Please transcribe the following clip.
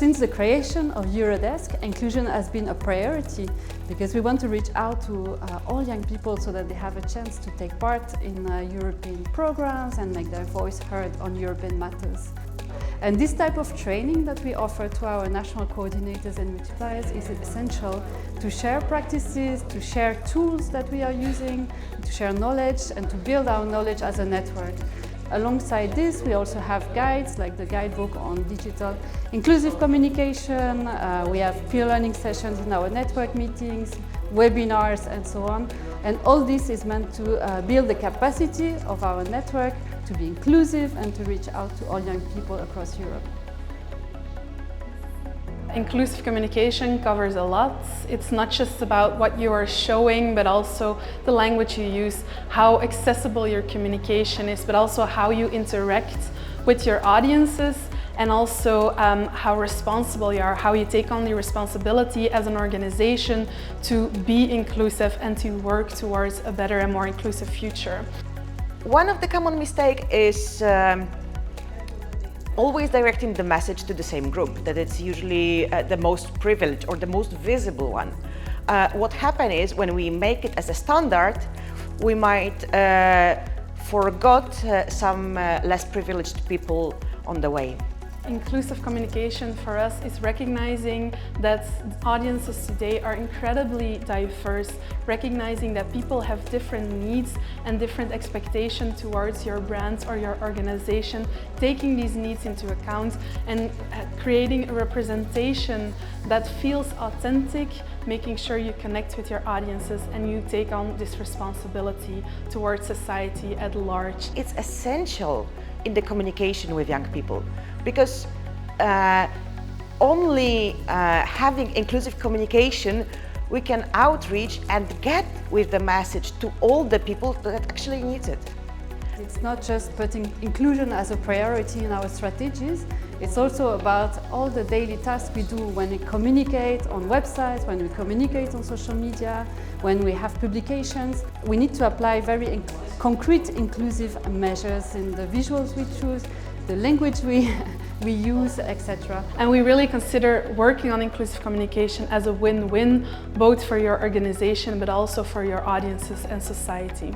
Since the creation of Eurodesk, inclusion has been a priority because we want to reach out to all young people so that they have a chance to take part in European programs and make their voice heard on European matters. And this type of training that we offer to our national coordinators and multipliers is essential to share practices, to share tools that we are using, to share knowledge and to build our knowledge as a network. Alongside this, we also have guides like the guidebook on digital inclusive communication. We have peer learning sessions in our network meetings, webinars and so on. And all this is meant to build the capacity of our network to be inclusive and to reach out to all young people across Europe. Inclusive communication covers a lot. It's not just about what you are showing, but also the language you use, how accessible your communication is, but also how you interact with your audiences, and also how responsible you are, how you take on the responsibility as an organization to be inclusive and to work towards a better and more inclusive future. One of the common mistakes is always directing the message to the same group, that it's usually the most privileged or the most visible one. What happens is when we make it as a standard, we might forget some less privileged people on the way. Inclusive communication for us is recognizing that audiences today are incredibly diverse, recognizing that people have different needs and different expectations towards your brand or your organization, taking these needs into account and creating a representation that feels authentic, making sure you connect with your audiences and you take on this responsibility towards society at large. It's essential in the communication with young people, because only having inclusive communication we can outreach and get with the message to all the people that actually need it. It's not just putting inclusion as a priority in our strategies, it's also about all the daily tasks we do when we communicate on websites, when we communicate on social media, when we have publications. We need to apply very concrete inclusive measures in the visuals we choose, the language we use, etc. And we really consider working on inclusive communication as a win-win, both for your organization but also for your audiences and society.